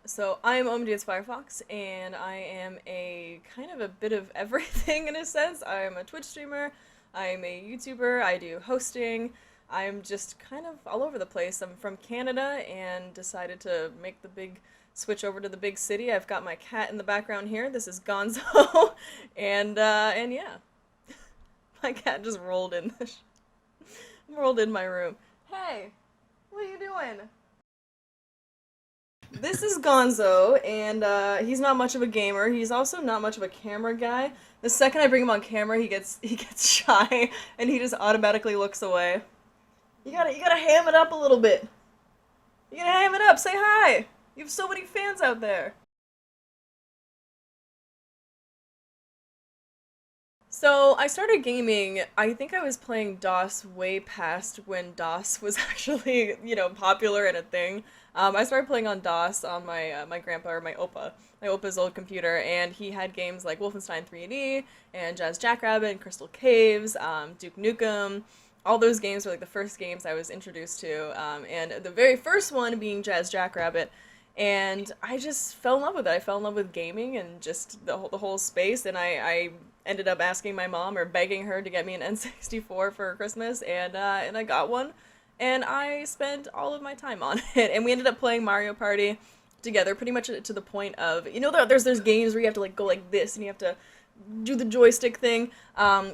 So I'm OMGitsfirefoxx, and I am a kind of a bit of everything in a sense. I'm a Twitch streamer, I'm a YouTuber, I do hosting, I'm just kind of all over the place. I'm from Canada and decided to make the big switch over to the big city. I've got my cat in the background here. This is Gonzo, and yeah, my cat just rolled in my room. Hey, what are you doing? This is Gonzo, and he's not much of a gamer. He's also not much of a camera guy. The second I bring him on camera, he gets shy, and he just automatically looks away. You gotta ham it up a little bit. You gotta ham it up. Say hi. You have so many fans out there. So I started gaming. I think I was playing DOS way past when DOS was actually, popular and a thing. I started playing on DOS on my grandpa or my opa's old computer, and he had games like Wolfenstein 3D and Jazz Jackrabbit and Crystal Caves, Duke Nukem. All those games were like the first games I was introduced to, and the very first one being Jazz Jackrabbit. And I just fell in love with it. I fell in love with gaming and just the whole space. And I ended up asking my mom or begging her to get me an N64 for Christmas, and I got one. And I spent all of my time on it. And we ended up playing Mario Party together, pretty much to the point of, there's games where you have to like go like this and you have to do the joystick thing.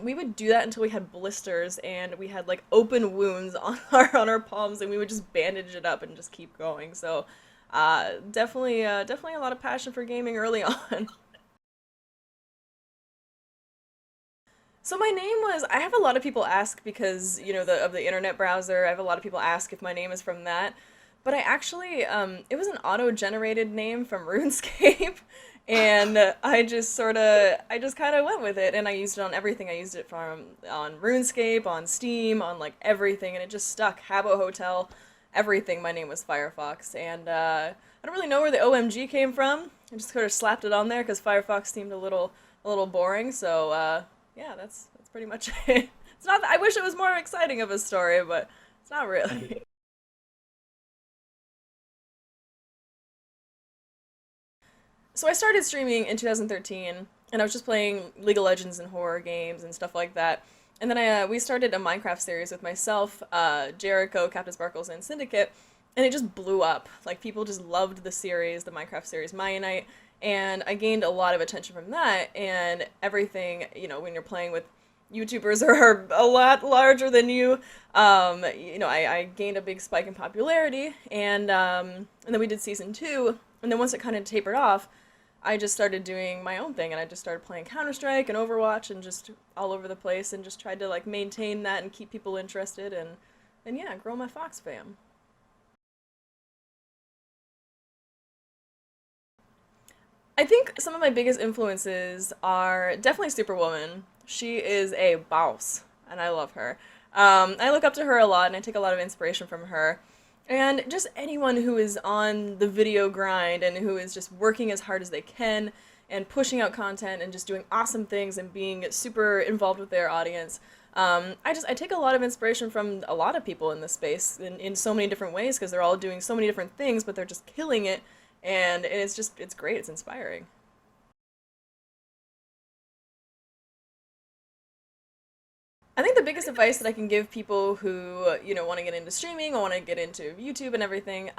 We would do that until we had blisters and we had like open wounds on our palms, and we would just bandage it up and just keep going. So definitely a lot of passion for gaming early on. So my name was, I have a lot of people ask because, of the internet browser, I have a lot of people ask if my name is from that. But I actually, it was an auto-generated name from RuneScape, and I just kind of went with it, and I used it on everything. I used it on RuneScape, on Steam, on like everything, and it just stuck. Habbo Hotel, everything. My name was Firefox, and I don't really know where the OMG came from. I just sort of slapped it on there because Firefox seemed a little boring. So yeah, that's pretty much it. It's not. I wish it was more exciting of a story, but it's not really. So I started streaming in 2013, and I was just playing League of Legends and horror games and stuff like that. And then we started a Minecraft series with myself, Jericho, Captain Sparkles, and Syndicate, and it just blew up. Like people just loved the series, the Minecraft series, Mionite, and I gained a lot of attention from that. And everything, when you're playing with YouTubers who are a lot larger than you, I gained a big spike in popularity, and then we did season two, and then once it kind of tapered off, I just started doing my own thing, and I just started playing Counter-Strike and Overwatch and just all over the place, and just tried to like maintain that and keep people interested, and yeah, grow my Fox fam. I think some of my biggest influences are definitely Superwoman. She is a boss, and I love her. I look up to her a lot, and I take a lot of inspiration from her. And just anyone who is on the video grind and who is just working as hard as they can and pushing out content and just doing awesome things and being super involved with their audience. I take a lot of inspiration from a lot of people in this space in so many different ways because they're all doing so many different things, but they're just killing it, and it's great. It's inspiring. I think the biggest advice that I can give people who, want to get into streaming or want to get into YouTube and everything,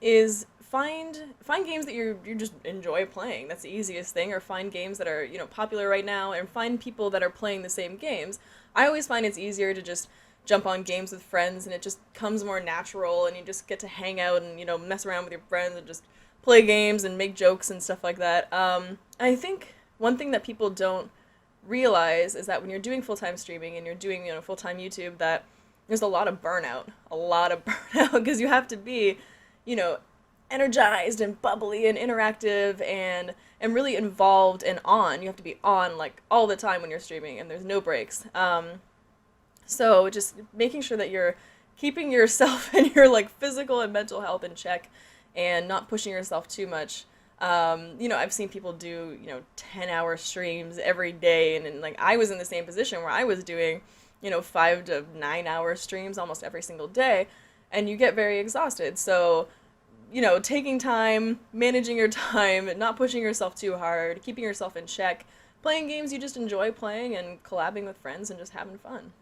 is find games that you just enjoy playing. That's the easiest thing. Or find games that are, popular right now, and find people that are playing the same games. I always find it's easier to just jump on games with friends, and it just comes more natural, and you just get to hang out and, mess around with your friends and just play games and make jokes and stuff like that. I think one thing that people don't realize is that when you're doing full-time streaming and you're doing, full-time YouTube, that there's a lot of burnout, because you have to be, you know, energized and bubbly and interactive and really involved and on. You have to be on like all the time when you're streaming, and there's no breaks. So just making sure that you're keeping yourself and your like physical and mental health in check, and not pushing yourself too much. I've seen people do, 10-hour streams every day, and like I was in the same position where I was doing, 5 to 9 hour streams almost every single day, and you get very exhausted. So, taking time, managing your time, not pushing yourself too hard, keeping yourself in check, playing games you just enjoy playing, and collabing with friends and just having fun.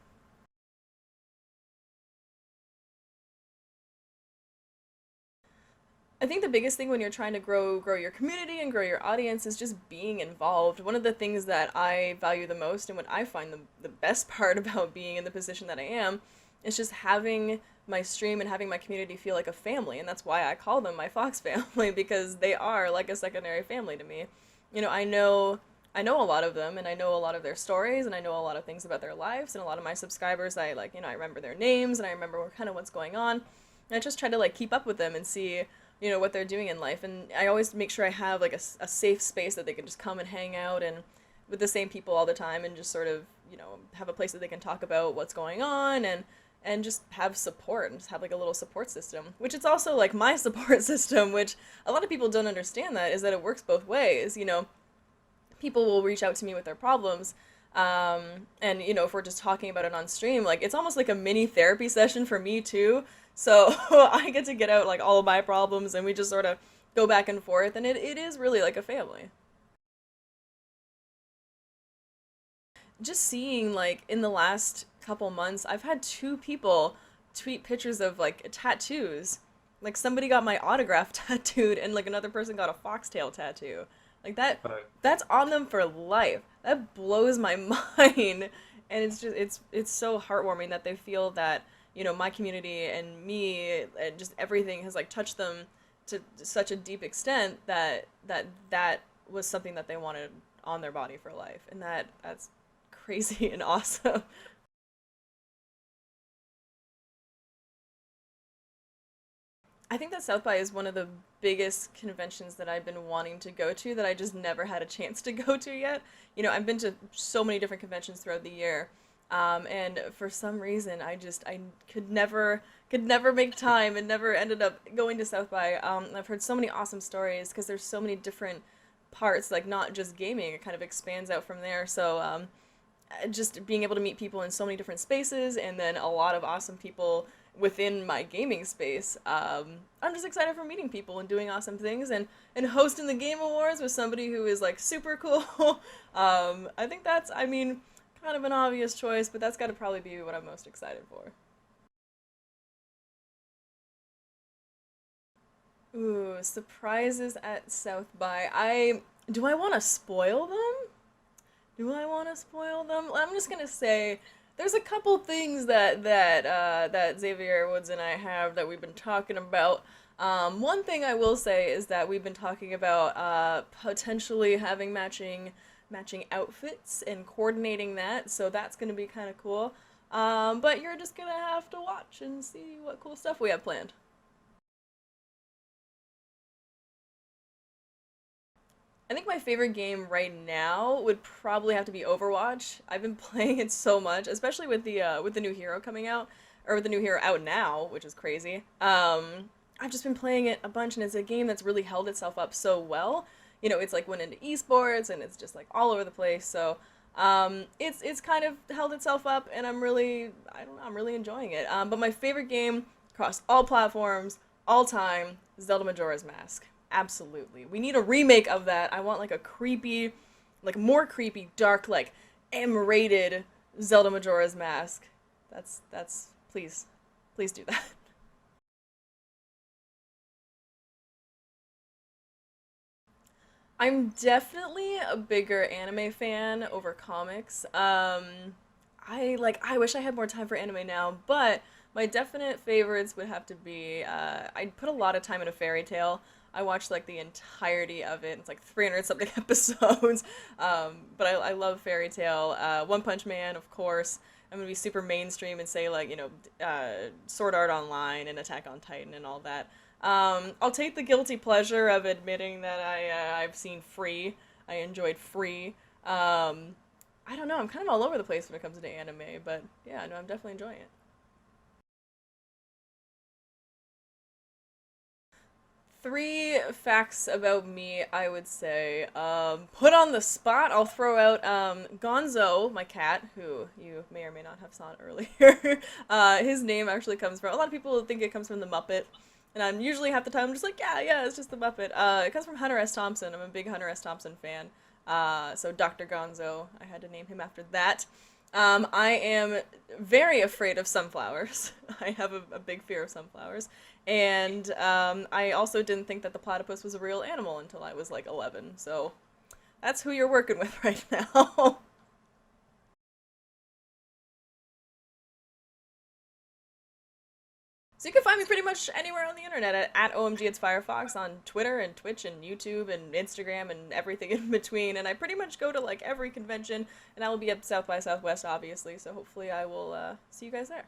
I think the biggest thing when you're trying to grow your community and grow your audience is just being involved. One of the things that I value the most and what I find the best part about being in the position that I am is just having my stream and having my community feel like a family. And that's why I call them my Fox family because they are like a secondary family to me. I know a lot of them and I know a lot of their stories and I know a lot of things about their lives, and a lot of my subscribers I remember their names and I remember kind of what's going on. And I just try to like keep up with them and see what they're doing in life. And I always make sure I have like a safe space that they can just come and hang out and with the same people all the time and just sort of, have a place that they can talk about what's going on and just have support and just have like a little support system, which it's also like my support system, which a lot of people don't understand that is that it works both ways. People will reach out to me with their problems. And if we're just talking about it on stream, like it's almost like a mini therapy session for me too. So I get out like all of my problems and we just sort of go back and forth, and it is really like a family. Just seeing like in the last couple months, I've had two people tweet pictures of like tattoos. Like somebody got my autograph tattooed and like another person got a foxtail tattoo. Like that's on them for life. That blows my mind. And it's so heartwarming that they feel that, my community and me and just everything has like touched them to such a deep extent that was something that they wanted on their body for life. And that's crazy and awesome. I think that South by is one of the biggest conventions that I've been wanting to go to that I just never had a chance to go to yet. I've been to so many different conventions throughout the year, and for some reason I could never make time and never ended up going to South by. I've heard so many awesome stories because there's so many different parts, like not just gaming. It kind of expands out from there. So just being able to meet people in so many different spaces and then a lot of awesome people within my gaming space. I'm just excited for meeting people and doing awesome things and hosting the Game Awards with somebody who is like super cool. I think that's, I mean, kind of an obvious choice, but that's got to probably be what I'm most excited for. Ooh, surprises at South by. Do I want to spoil them? Do I want to spoil them? I'm just gonna say there's a couple things that Xavier Woods and I have that we've been talking about. One thing I will say is that we've been talking about potentially having matching outfits and coordinating that, so that's gonna be kind of cool. But you're just gonna have to watch and see what cool stuff we have planned. I think my favorite game right now would probably have to be Overwatch. I've been playing it so much, especially with the new hero coming out, or with the new hero out now, which is crazy. I've just been playing it a bunch, and it's a game that's really held itself up so well. It's like went into esports, and it's just like all over the place. So, it's kind of held itself up, and I don't know, I'm really enjoying it. But my favorite game across all platforms, all time, Zelda Majora's Mask. Absolutely. We need a remake of that. I want like a creepy, like more creepy, dark, like M-rated Zelda Majora's Mask. That's please do that. I'm definitely a bigger anime fan over comics. I wish I had more time for anime now, but my definite favorites would have to be I'd put a lot of time into Fairy Tale. I watched like the entirety of it. It's like 300 something episodes. But I love Fairy Tale. One Punch Man, of course. I'm gonna be super mainstream and say like, Sword Art Online and Attack on Titan and all that. I'll take the guilty pleasure of admitting that I've seen Free. I enjoyed Free. I don't know. I'm kind of all over the place when it comes to anime, but yeah, no, I'm definitely enjoying it. Three facts about me, I would say. Put on the spot, I'll throw out Gonzo, my cat, who you may or may not have saw earlier. His name actually comes from, a lot of people think it comes from the Muppet. And I'm usually half the time I'm just like, yeah, it's just the Muppet. It comes from Hunter S. Thompson. I'm a big Hunter S. Thompson fan. So Dr. Gonzo, I had to name him after that. I am very afraid of sunflowers. I have a big fear of sunflowers. And I also didn't think that the platypus was a real animal until I was like 11. So that's who you're working with right now. So you can find me pretty much anywhere on the internet at OMGitsfirefoxx on Twitter and Twitch and YouTube and Instagram and everything in between. And I pretty much go to like every convention, and I will be at South by Southwest, obviously. So hopefully I will see you guys there.